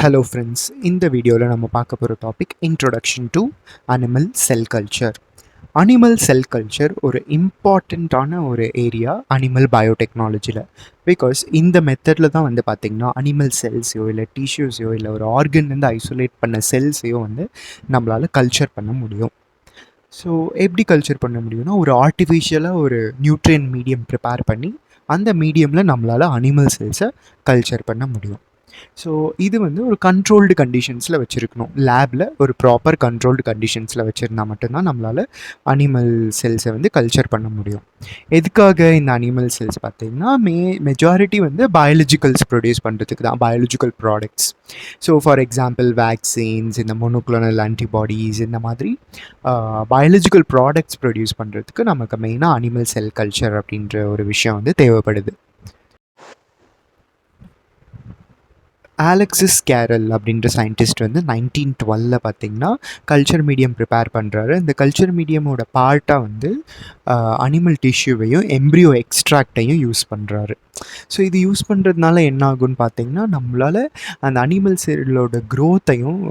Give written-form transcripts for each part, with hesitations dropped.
Hello friends, இந்த வீடியோவில் நம்ம பார்க்க போகிற topic introduction to animal cell culture. Animal cell culture ஒரு இம்பார்ட்டண்ட்டான ஒரு ஏரியா அனிமல் பயோடெக்னாலஜியில். பிகாஸ் இந்த மெத்தடில் தான் வந்து பார்த்திங்கன்னா அனிமல் செல்ஸையோ இல்லை டிஷ்யூஸையோ இல்லை ஒரு ஆர்கன்லேருந்து ஐசோலேட் பண்ண செல்ஸையோ வந்து நம்மளால் கல்ச்சர் பண்ண முடியும். ஸோ எப்படி கல்ச்சர் பண்ண முடியும்னா, ஒரு ஆர்டிஃபிஷியலாக ஒரு நியூட்ரியன் மீடியம் ப்ரிப்பேர் பண்ணி அந்த மீடியமில் நம்மளால் அனிமல் செல்ஸை கல்ச்சர் பண்ண முடியும். ஸோ இது வந்து ஒரு கண்ட்ரோல்டு கண்டிஷன்ஸில் வச்சுருக்கணும். லேபில் ஒரு ப்ராப்பர் கண்ட்ரோல்டு கண்டிஷன்ஸில் வச்சுருந்தா மட்டும்தான் நம்மளால் அனிமல் செல்ஸை வந்து கல்ச்சர் பண்ண முடியும். எதுக்காக இந்த அனிமல் செல்ஸ் பார்த்திங்கன்னா மெஜாரிட்டி வந்து பயாலஜிக்கல்ஸ் ப்ரொடியூஸ் பண்ணுறதுக்கு தான், biological products. So for example vaccines, இந்த மோனோக்ளோனல் ஆன்டிபாடிஸ், இந்த மாதிரி பயாலஜிக்கல் ப்ராடக்ட்ஸ் ப்ரொடியூஸ் பண்ணுறதுக்கு நமக்கு மெயினாக அனிமல் செல் கல்ச்சர் அப்படின்ற ஒரு விஷயம் வந்து தேவைப்படுது. ஆலெக்சிஸ் கேரல் அப்படின்ற சயின்டிஸ்ட் வந்து 1912 பார்த்திங்கன்னா கல்ச்சர் மீடியம் ப்ரிப்பேர் பண்ணுறாரு. இந்த கல்ச்சர் மீடியமோட பார்ட்டாக வந்து அனிமல் டிஷ்யூவையும் எம்ப்ரியோ எக்ஸ்ட்ராக்டையும் யூஸ் பண்ணுறாரு. ஸோ இது யூஸ் பண்ணுறதுனால என்ன ஆகும்னு பார்த்திங்கன்னா, நம்மளால் அந்த அனிமல் செல்லோட க்ரோத்தையும்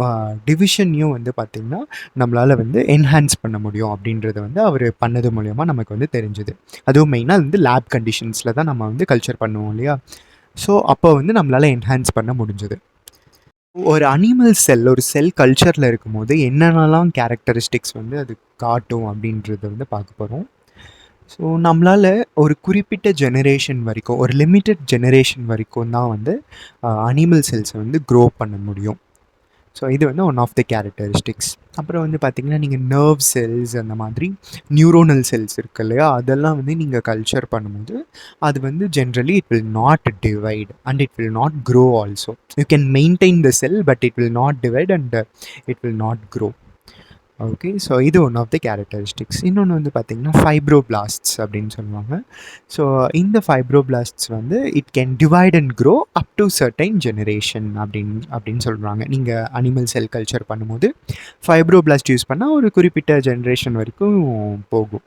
டிவிஷனையும் வந்து பார்த்திங்கன்னா நம்மளால் வந்து என்ஹான்ஸ் பண்ண முடியும் அப்படின்றத வந்து அவர் பண்ணது மூலயமா நமக்கு வந்து தெரிஞ்சுது. அதுவும் மெயினாக வந்து லேப் கண்டிஷன்ஸில் தான் நம்ம வந்து கல்ச்சர் பண்ணுவோம் இல்லையா. ஸோ அப்போ வந்து நம்மளால் என்ஹான்ஸ் பண்ண முடிஞ்சது. ஒரு அனிமல் செல் ஒரு செல் கல்ச்சரில் இருக்கும்போது என்னென்னலாம் கேரக்டரிஸ்டிக்ஸ் வந்து அது காட்டும் அப்படின்றத வந்து பார்க்க போகிறோம். ஸோ நம்மளால் ஒரு குறிப்பிட்ட ஜெனரேஷன் வரைக்கும், ஒரு லிமிட்டட் ஜெனரேஷன் வரைக்கும் தான் வந்து அனிமல் செல்ஸை வந்து க்ரோ பண்ண முடியும். ஸோ இது வந்து ஒன் ஆஃப் த கேரக்டரிஸ்டிக்ஸ். அப்புறம் வந்து பார்த்திங்கன்னா, நீங்கள் நர்வ் செல்ஸ் அந்த மாதிரி நியூரோனல் செல்ஸ் இருக்குது இல்லையா, அதெல்லாம் வந்து நீங்கள் கல்ச்சர் பண்ணும்போது அது வந்து generally it will not divide and it will not grow also. You can maintain the sell but it will not divide and it will not grow. Okay, so இது one of the characteristics. இன்னொன்று வந்து பார்த்திங்கன்னா ஃபைப்ரோபிளாஸ்ட்ஸ் அப்படின்னு சொல்லுவாங்க. So இந்த ஃபைப்ரோபிளாஸ்ட்ஸ் வந்து it can divide and grow up to certain generation அப்படின்னு சொல்கிறாங்க. நீங்கள் அனிமல் செல் கல்ச்சர் பண்ணும்போது ஃபைப்ரோபிளாஸ்ட் யூஸ் பண்ணால் ஒரு குறிப்பிட்ட ஜென்ரேஷன் வரைக்கும் போகும்.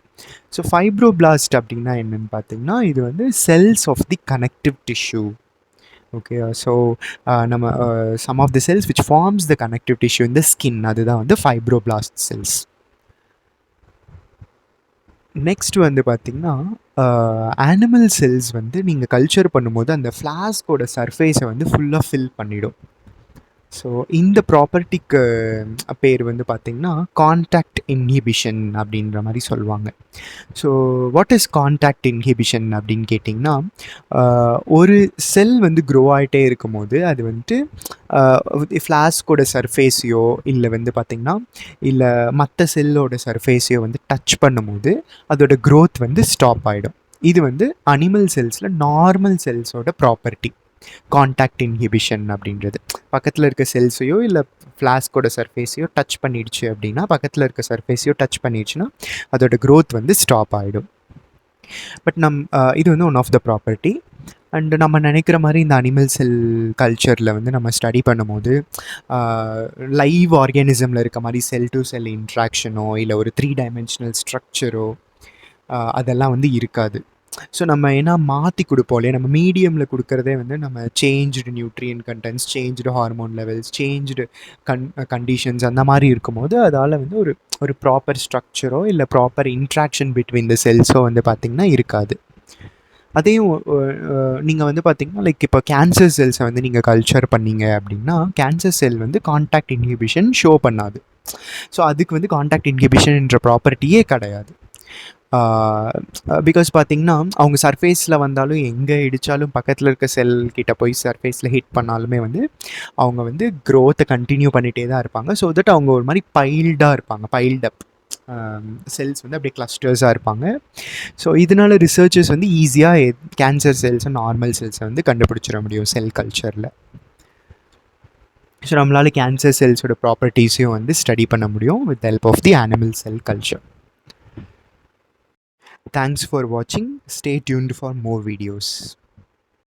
ஸோ ஃபைப்ரோபிளாஸ்ட் அப்படின்னா என்னென்னு பார்த்திங்கன்னா, இது வந்து cells of the connective tissue. Okay, so நம்ம some of the cells which forms the connective tissue in the skin, அதுதான் வந்து ஃபைப்ரோபிளாஸ்ட் செல்ஸ். நெக்ஸ்ட் வந்து பார்த்திங்கன்னா, ஆனிமல் செல்ஸ் வந்து நீங்கள் கல்ச்சர் பண்ணும்போது அந்த ஃப்ளாஸ்கோட சர்ஃபேஸை வந்து ஃபுல்லாக ஃபில் பண்ணிடும். ஸோ இந்த ப்ராப்பர்ட்டிக்கு பேர் வந்து பார்த்திங்கன்னா கான்டாக்ட் இன்ஹிபிஷன் அப்படின்ற மாதிரி சொல்லுவாங்க. So what is contact inhibition அப்படின்னு கேட்டிங்கன்னா, ஒரு செல் வந்து க்ரோ ஆகிட்டே இருக்கும்போது அது வந்துட்டு ஃப்ளாஸ்கோட சர்ஃபேஸையோ இல்லை வந்து பார்த்திங்கன்னா இல்லை மற்ற செல்லோட சர்ஃபேஸையோ வந்து டச் பண்ணும்போது அதோட க்ரோத் வந்து ஸ்டாப் ஆகிடும். இது வந்து அனிமல் செல்ஸில் நார்மல் செல்ஸோட ப்ராப்பர்ட்டி கான்டாக்ட் இன்ஹிபிஷன் அப்படின்றது. பக்கத்தில் இருக்க செல்ஸையோ இல்லை ஃப்ளாஸ்கோட சர்ஃபேஸையோ டச் பண்ணிடுச்சு அப்படின்னா, பக்கத்தில் இருக்க சர்ஃபேஸையோ டச் பண்ணிடுச்சுன்னா அதோட க்ரோத் வந்து ஸ்டாப் ஆகிடும். பட் இது வந்து one of the property. And நம்ம நினைக்கிற மாதிரி இந்த அனிமல் செல் கல்ச்சரில் வந்து நம்ம ஸ்டடி பண்ணும்போது லைவ் ஆர்கானிசமில் இருக்க மாதிரி செல் டு செல் இன்ட்ராக்ஷனோ இல்லை ஒரு 3 டைமென்ஷனல் ஸ்ட்ரக்சரோ அதெல்லாம் வந்து இருக்காது. ஸோ நம்ம ஏன்னா மாற்றி கொடுப்போம் இல்லையா, நம்ம மீடியமில் கொடுக்குறதே வந்து நம்ம changed nutrient contents, changed hormone levels, changed conditions அந்த மாதிரி இருக்கும்போது அதால் வந்து ஒரு ப்ராப்பர் ஸ்ட்ரக்சரோ இல்லை ப்ராப்பர் இன்ட்ராக்ஷன் பிட்வீன் த செல்ஸோ வந்து பார்த்திங்கன்னா இருக்காது. அதையும் நீங்கள் வந்து பார்த்திங்கன்னா லைக் இப்போ கேன்சர் செல்ஸை வந்து நீங்கள் கல்ச்சர் பண்ணீங்க அப்படின்னா கேன்சர் செல் வந்து கான்டாக்ட் இன்ஹிபிஷன் ஷோ பண்ணாது. ஸோ அதுக்கு வந்து கான்டாக்ட் இன்ஹிபிஷன்ன்ற ப்ராப்பர்ட்டியே கிடையாது. பிகாஸ் பார்த்திங்கன்னா அவங்க சர்ஃபேஸில் வந்தாலும் எங்கே இடித்தாலும் பக்கத்தில் இருக்க செல் கிட்ட போய் சர்ஃபேஸில் ஹிட் பண்ணாலுமே வந்து அவங்க வந்து க்ரோத்தை கண்டினியூ பண்ணிகிட்டே தான் இருப்பாங்க. ஸோ தட் அவங்க ஒரு மாதிரி பைல்டாக இருப்பாங்க, பைல்டப் செல்ஸ் வந்து அப்படியே கிளஸ்டர்ஸாக இருப்பாங்க. ஸோ இதனால் ரிசர்ச்சர்ஸ் வந்து ஈஸியாக கேன்சர் செல்ஸை நார்மல் செல்ஸை வந்து கண்டுபிடிச்சிட முடியும் செல் கல்ச்சரில். ஸோ நம்மளால் கேன்சர் செல்ஸோட ப்ராப்பர்ட்டிஸையும் வந்து ஸ்டடி பண்ண முடியும் with help of the animal cell culture. Thanks for watching. Stay tuned for more videos.